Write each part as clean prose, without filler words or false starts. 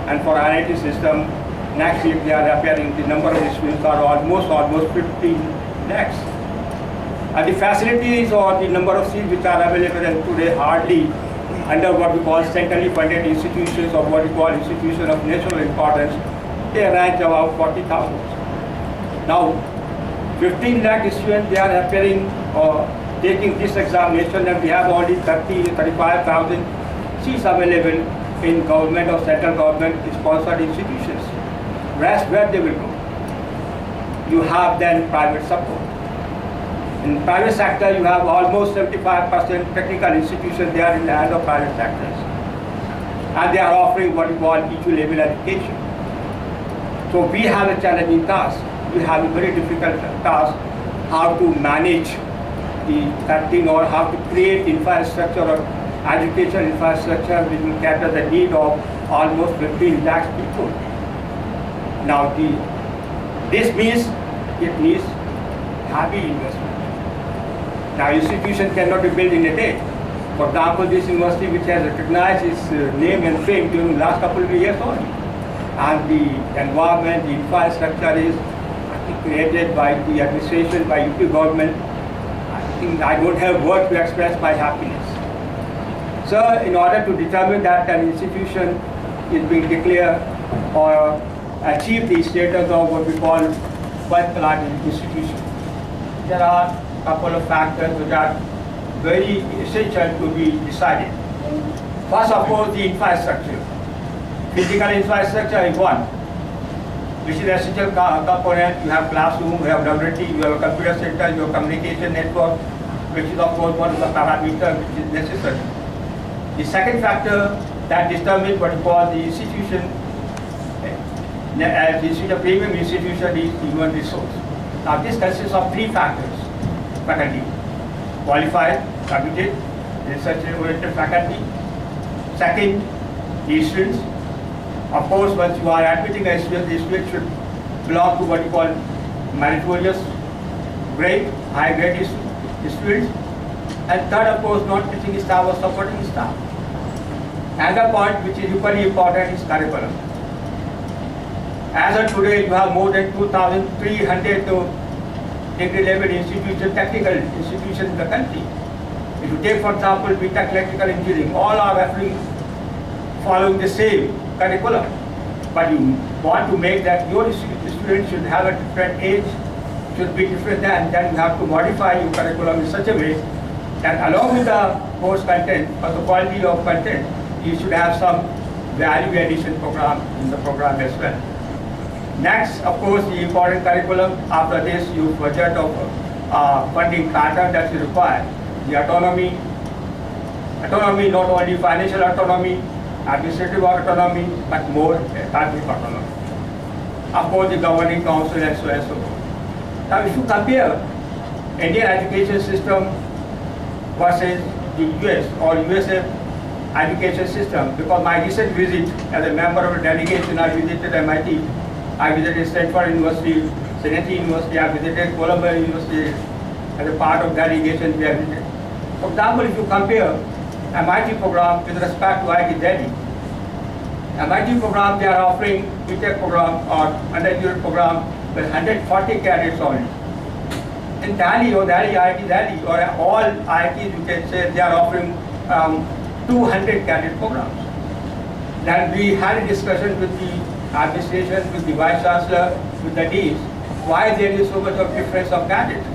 And for IIT system, next year they are appearing, the number of students are almost 15 lakhs. And the facilities or the number of seats which are available today hardly under what we call centrally funded institutions or what we call institutions of national importance, they rank about 40,000. Now, 15 lakh students, they are appearing or taking this examination, and we have only 35,000 seats available in government or central government sponsored institutions. Rest, where they will go? You have then private support. In private sector, you have almost 75% technical institutions there in the hands of private sectors. And they are offering what we call equal-level education. So we have a challenging task. We have a very difficult task how to manage the cutting or how to create infrastructure or education infrastructure which will cater the need of almost 15 lakh people. Now this means it needs heavy investment. Now institution cannot be built in a day. For example, this university which has recognized its name and fame during the last couple of years only. And the environment, the infrastructure is created by the administration, by UP government. I don't have word to express my happiness. So in order to determine that an institution is being declared or achieve the status of what we call first-class institution, there are a couple of factors which are very essential to be decided. First, of course, the infrastructure. Physical infrastructure is one, which is an essential component. You have classroom, you have laboratory, you have a computer center, you have communication network, which is of course one of the parameters which is necessary. The second factor that determines what we call the institution, as the premium institution, is human resource. Now this consists of three factors: faculty, qualified, committed, research-oriented faculty. Second, the students. Of course, once you are admitting a student, the student should belong to what you call meritorious grade, high grade students. And third, of course, non-teaching staff or supporting staff. Another point which is equally important is curriculum. As of today, you have more than 2,300 degree level institutions, technical institutions in the country. If you take, for example, BTech electrical engineering, all are following the same curriculum, but you want to make that your students should have a different age, should be different, and then you have to modify your curriculum in such a way that along with the course content or the quality of content, you should have some value addition program in the program as well. Next, of course, the important curriculum. After this, you budget of funding pattern that is required. The autonomy, not only financial autonomy, administrative autonomy, but more academic autonomy. Of course, the governing council and so on and so forth. Now, if you compare Indian education system versus the US or USA education system, because my recent visit as a member of a delegation, I visited MIT, I visited Stanford University, Trinity University, I visited Columbia University as a part of delegation we have visited. For example, if you compare MIT program with respect to IIT Delhi. MIT program, they are offering BTech program or undergraduate program with 140 cadets only. In Delhi or Delhi, IIT Delhi or all IITs, you can say they are offering 200 cadet programs. Then we had a discussion with the administration, with the vice chancellor, with the deans, why there is so much of difference of cadets.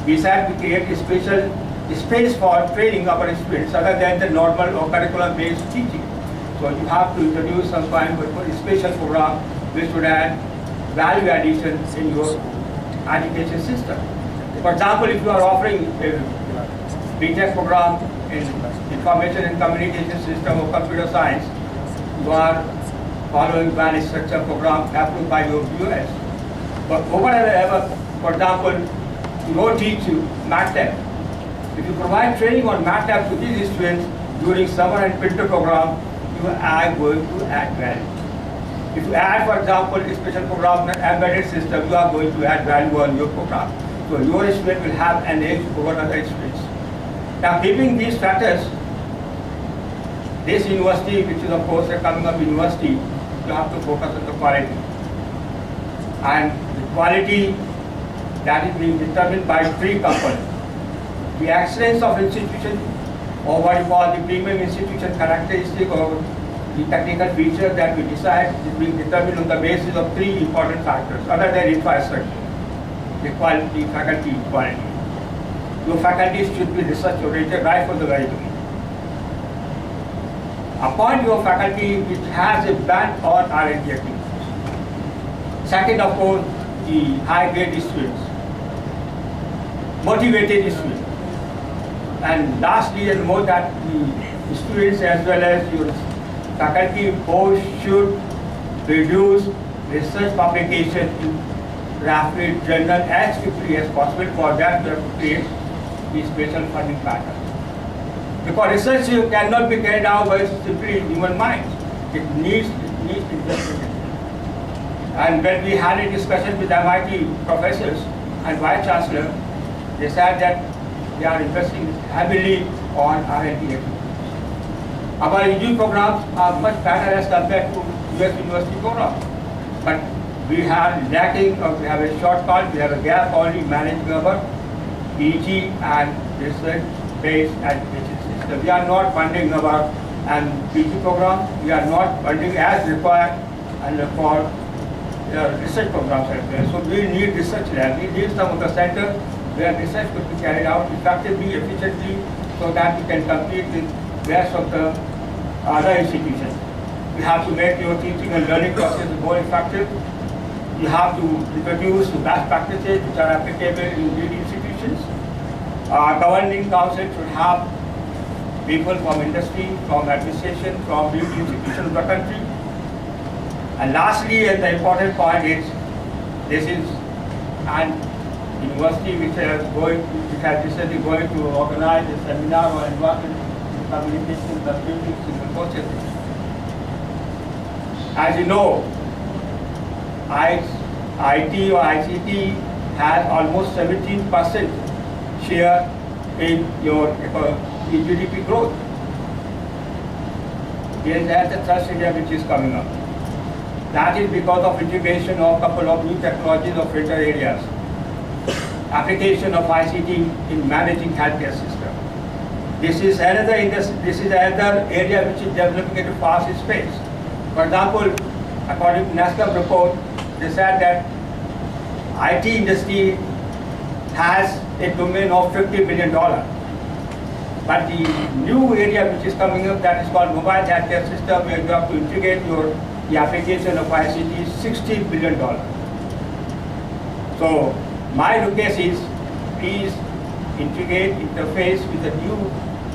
We said we create a special space for training our students other than the normal or curriculum-based teaching. So you have to introduce some kind of a special program which would add value addition in your education system. For example, if you are offering a BTech program in information and communication system or computer science, you are following well structured program approved by your US. But over and above, for example, you don't teach you MATLAB. If you provide training on MATLAB to these students during summer and winter program, you are going to add value. If you add, for example, a special program, an embedded system, you are going to add value on your program. So your student will have an edge over other students. Now, keeping these factors, this university, which is of course a coming up university, you have to focus on the quality. And the quality that is being determined by three components. The excellence of institution, or what you call the premium institution characteristic, or the technical features that we decide is being determined on the basis of three important factors other than infrastructure. The quality, faculty quality. Your faculty should be research oriented right from the very beginning. Appoint your faculty which has a bent on R&D activities. Second, of course, the high-grade students, motivated students. And lastly, and more that the students as well as your faculty both should produce research publication in rapid journal as quickly as possible. For that, we have to create the special funding pattern. Because research cannot be carried out by simply human minds. It needs investment. And when we had a discussion with MIT professors and Vice Chancellor, they said that they are investing heavily on R&D activities. Our EG programs are much better as compared to US university programs. But we have lacking, or we have a shortfall, we have a gap only managing our PG and research-based education system. We are not funding our PG program, we are not funding as required and for research programs as well. So we need research lab, we need some of the centers where research could be carried out effectively, efficiently, so that we can compete with the rest of the other institutions. We have to make your teaching and learning process more effective. You have to introduce best practices which are applicable in these institutions. Our governing council should have people from industry, from administration, from leading institutions of the country. And lastly, and the important point is, this is an university which has recently going to organize a seminar on environment communication, the buildings in the processes. As you know, IT or ICT has almost 17% share in your GDP growth. There is a trust area which is coming up. That is because of integration of a couple of new technologies of filter areas. Application of ICT in managing healthcare system. This is another area which is developing at a fast pace. For example, according to NASCOM report, they said that IT industry has a domain of $50 billion. But the new area which is coming up, that is called mobile healthcare system, where you have to integrate the application of ICT, is $60 billion. So my request is, please integrate, interface with the new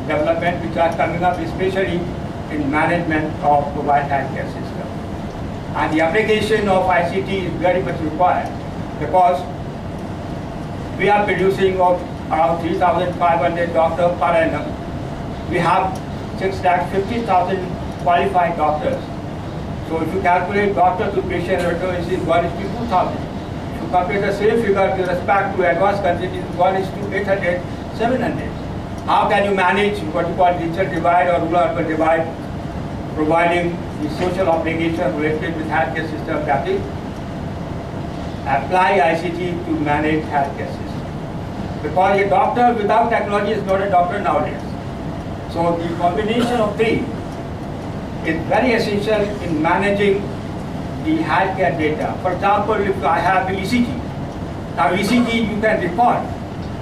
development which are coming up, especially in management of mobile healthcare system. And the application of ICT is very much required, because we are producing around 3,500 doctors per annum. We have 650,000 qualified doctors. So if you calculate doctor to patient ratio, it is 1:2,000. If you compare the same figure with respect to advanced countries, it is 1:800, 700. How can you manage what you call digital divide or rural-urban divide, providing the social obligation related with healthcare system, that is, apply ICT to manage healthcare system. Because a doctor without technology is not a doctor nowadays. So the combination of three is very essential in managing the healthcare data. For example, if I have the ECG, now ECG you can record,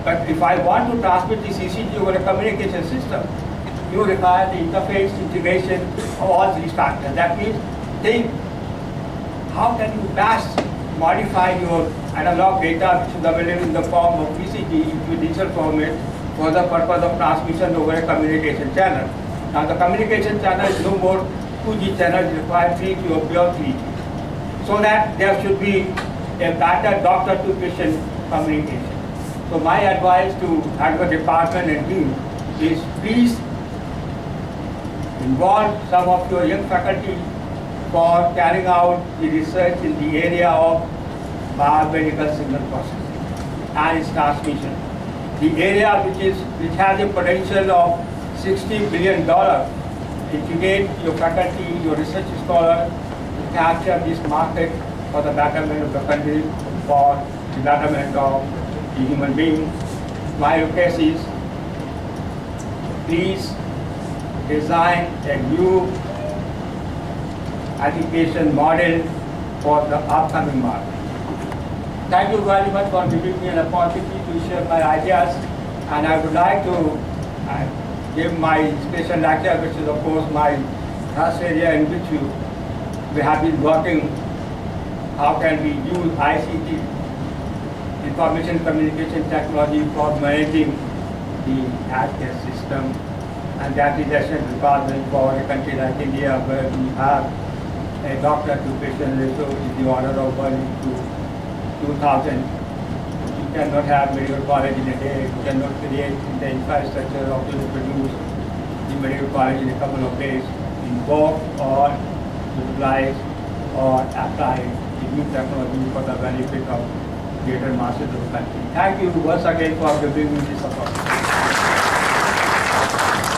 but if I want to transmit this ECG over a communication system, you require the interface, integration of all these factors. That means, think, how can you best modify your analog data which is available in the form of ECG into digital format for the purpose of transmission over a communication channel. Now the communication channel is no more 2G channel, it requires 3G or beyond 3G. So that there should be a better doctor to patient communication. So my advice to our department and team is, please involve some of your young faculty for carrying out the research in the area of biomedical signal processing and its transmission. The area which has a potential of $60 billion. If you get your faculty, your research scholar, capture this market for the betterment of the country, for the betterment of the human being. My request is, please design a new education model for the upcoming market. Thank you very much for giving me an opportunity to share my ideas, and I would like to give my special lecture, which is of course my thrust area in which we have been working. How can we use ICT, information communication technology, for managing the healthcare system? And that is essential requirement for a country like India, where we have a doctor to patient ratio in the order of 1 to 2,000. You cannot have medical college in a day. You cannot create the infrastructure of to produce the medical college in a couple of days. Invoke or utilize or apply the new technology for the benefit of greater masses of the country. Thank you once again for giving me this support.